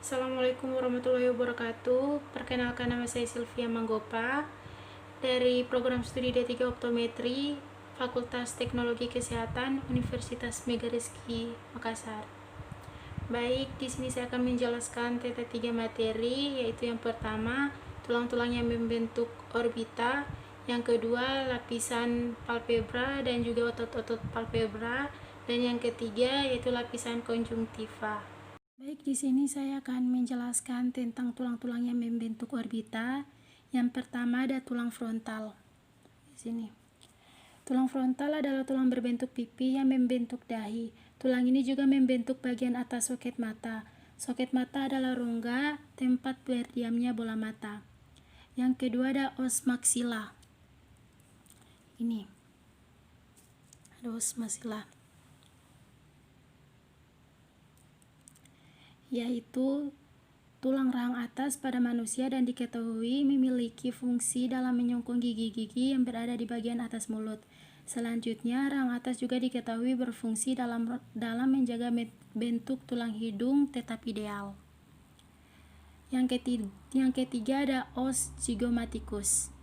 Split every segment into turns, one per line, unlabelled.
Assalamualaikum warahmatullahi wabarakatuh. Perkenalkan, nama saya Sylvia Manggopa dari program studi D3 Optometri Fakultas Teknologi Kesehatan Universitas Megarizky Makassar. Baik, di sini saya akan menjelaskan tentang 3 materi, yaitu yang pertama, tulang-tulang yang membentuk orbita, yang kedua, lapisan palpebra dan juga otot-otot palpebra, dan yang ketiga yaitu lapisan konjungtiva. Baik, di sini saya akan menjelaskan tentang tulang-tulang yang membentuk orbita. Yang pertama ada tulang frontal. Di sini. Tulang frontal adalah tulang berbentuk pipi yang membentuk dahi. Tulang ini juga membentuk bagian atas soket mata. Soket mata adalah rongga tempat berdiamnya bola mata. Yang kedua ada os maksila. Ini. Ada os maksila. Yaitu tulang rahang atas pada manusia dan diketahui memiliki fungsi dalam menyongkong gigi-gigi yang berada di bagian atas mulut. Selanjutnya, rahang atas juga diketahui berfungsi dalam menjaga bentuk tulang hidung tetap ideal. Yang ketiga ada os zygomaticus.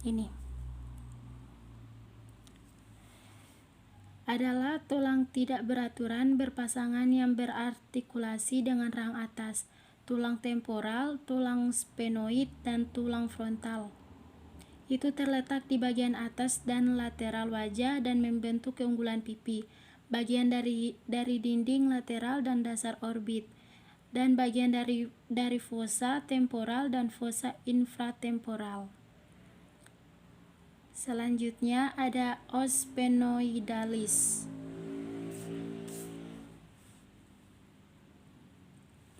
Ini adalah tulang tidak beraturan berpasangan yang berartikulasi dengan rahang atas, tulang temporal, tulang sphenoid, dan tulang frontal. Itu terletak di bagian atas dan lateral wajah dan membentuk keunggulan pipi, bagian dari dinding lateral dan dasar orbit, dan bagian dari fossa temporal dan fossa infratemporal. Selanjutnya ada os sphenoidalis.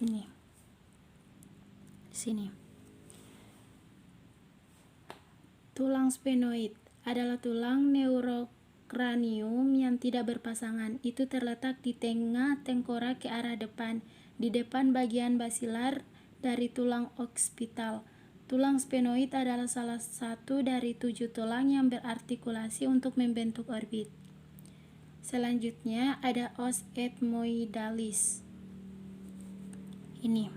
Ini. Di sini. Tulang sphenoid adalah tulang neurokranium yang tidak berpasangan. Itu terletak di tengah tengkorak ke arah depan, di depan bagian basilar dari tulang occipital. Tulang sphenoid adalah salah satu dari 7 tulang yang berartikulasi untuk membentuk orbit. Selanjutnya ada os ethmoidalis. Ini.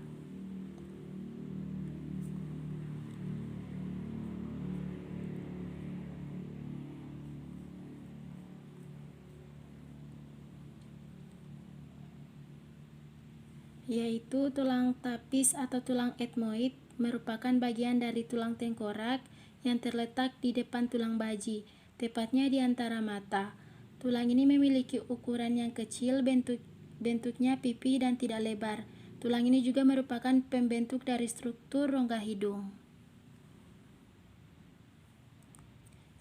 Yaitu tulang tapis atau tulang ethmoid, merupakan bagian dari tulang tengkorak yang terletak di depan tulang baji, tepatnya di antara mata. Tulang ini memiliki ukuran yang kecil, bentuknya pipi dan tidak lebar. Tulang ini juga merupakan pembentuk dari struktur rongga hidung.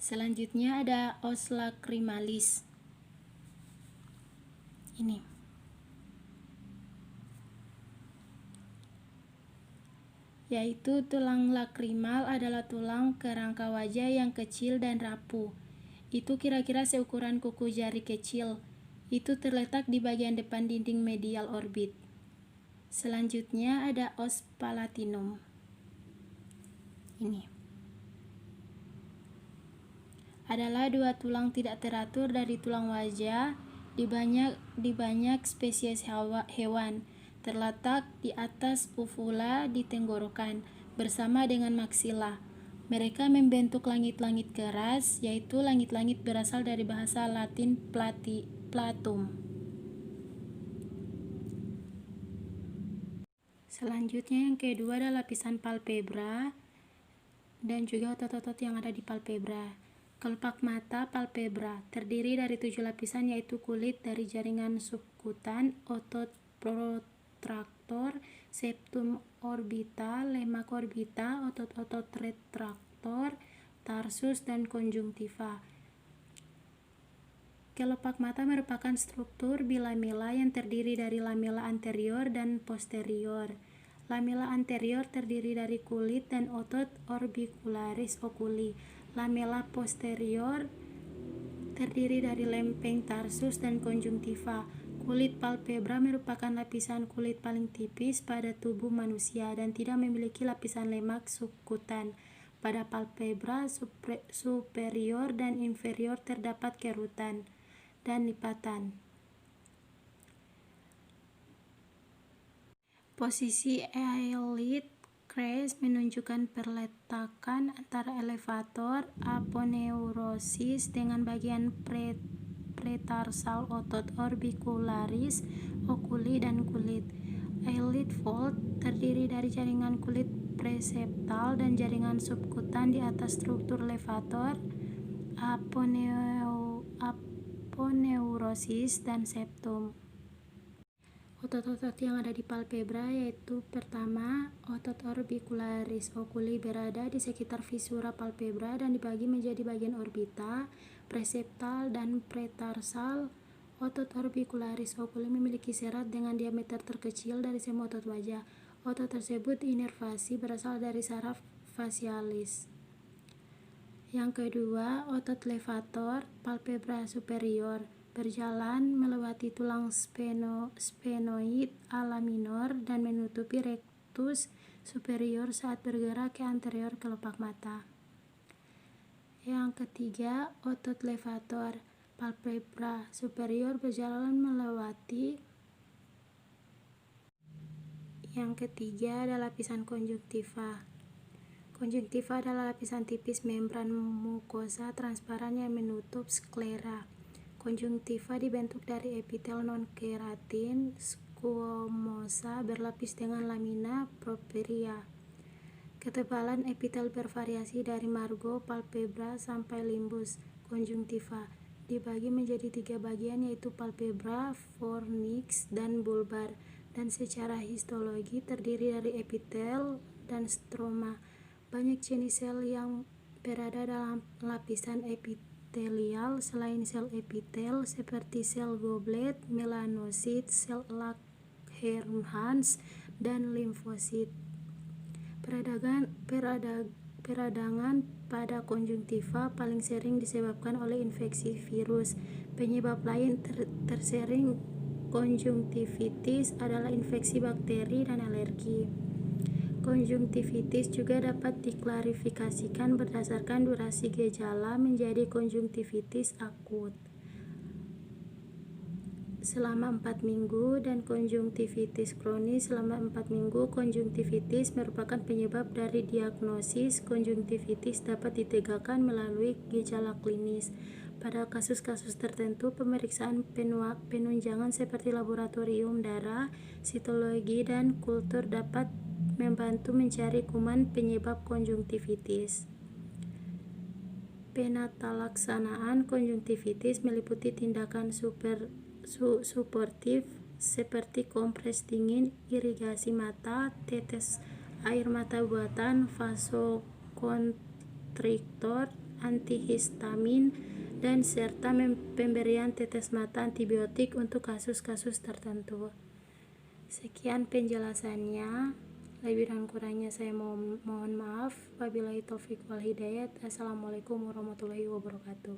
Selanjutnya ada os lacrimalis. Ini. Yaitu tulang lakrimal adalah tulang kerangka wajah yang kecil dan rapuh. Itu kira-kira seukuran kuku jari kecil. Itu terletak di bagian depan dinding medial orbit. Selanjutnya ada os palatinum. Ini. Adalah 2 tulang tidak teratur dari tulang wajah di banyak spesies hewan. Terletak di atas uvula di tenggorokan bersama dengan maksila. Mereka membentuk langit-langit keras, yaitu langit-langit berasal dari bahasa Latin platum. Selanjutnya yang kedua adalah lapisan palpebra dan juga otot-otot yang ada di palpebra. Kelopak mata palpebra terdiri dari 7 lapisan, yaitu kulit dari jaringan subkutan, otot protraktor, septum orbita, lemak orbita, otot-otot retraktor, tarsus, dan konjungtiva. Kelopak mata merupakan struktur bilamela yang terdiri dari lamela anterior dan posterior. Lamela anterior terdiri dari kulit dan otot orbicularis oculi. Lamela posterior terdiri dari lempeng tarsus dan konjungtiva. Kulit palpebra merupakan lapisan kulit paling tipis pada tubuh manusia dan tidak memiliki lapisan lemak subkutan. Pada palpebra superior dan inferior terdapat kerutan dan lipatan. Posisi eyelid crease menunjukkan perletakan antara elevator aponeurosis dengan bagian pretarsal otot orbicularis, oculi, dan kulit. Eyelid fold terdiri dari jaringan kulit preseptal dan jaringan subkutan di atas struktur levator, aponeurosis, dan septum. Otot-otot yang ada di palpebra yaitu pertama, otot orbicularis oculi berada di sekitar visura palpebra dan dibagi menjadi bagian orbita, preseptal, dan pretarsal. Otot orbicularis oculi memiliki serat dengan diameter terkecil dari semua otot wajah. Otot tersebut diinervasi berasal dari saraf facialis. Yang kedua, otot levator palpebra superior berjalan melewati tulang sphenoid ala minor dan menutupi rectus superior saat bergerak ke anterior kelopak mata. Yang ketiga, otot levator palpebra superior berjalan melewati. Yang ketiga adalah lapisan konjungtiva. Konjungtiva adalah lapisan tipis membran mukosa transparan yang menutup sklera. Konjungtiva dibentuk dari epitel non-keratin squamosa berlapis dengan lamina propria. Ketebalan epitel bervariasi dari margo palpebra sampai limbus konjungtiva. Dibagi menjadi 3 bagian yaitu palpebra, fornix, dan bulbar, dan secara histologi terdiri dari epitel dan stroma. Banyak jenis sel yang berada dalam lapisan epitelial selain sel epitel seperti sel goblet, melanosit, sel Langerhans, dan limfosit. Peradangan pada konjungtiva paling sering disebabkan oleh infeksi virus. Penyebab lain tersering konjungtivitis adalah infeksi bakteri dan alergi. Konjungtivitis juga dapat diklarifikasikan berdasarkan durasi gejala menjadi konjungtivitis akut selama 4 minggu dan konjungtivitis kronis selama 4 minggu. Konjungtivitis merupakan penyebab dari diagnosis konjungtivitis dapat ditegakkan melalui gejala klinis. Pada kasus-kasus tertentu, pemeriksaan penunjangan seperti laboratorium darah, sitologi, dan kultur dapat membantu mencari kuman penyebab konjungtivitis. Penatalaksanaan konjungtivitis meliputi tindakan suportif seperti kompres dingin, irigasi mata, tetes air mata buatan, vasokonstriktor, antihistamin, dan serta pemberian tetes mata antibiotik untuk kasus-kasus tertentu. Sekian penjelasannya. Lebih dan kurangnya saya mohon maaf. Wabillahi taufik wal hidayah. Assalamualaikum warahmatullahi wabarakatuh.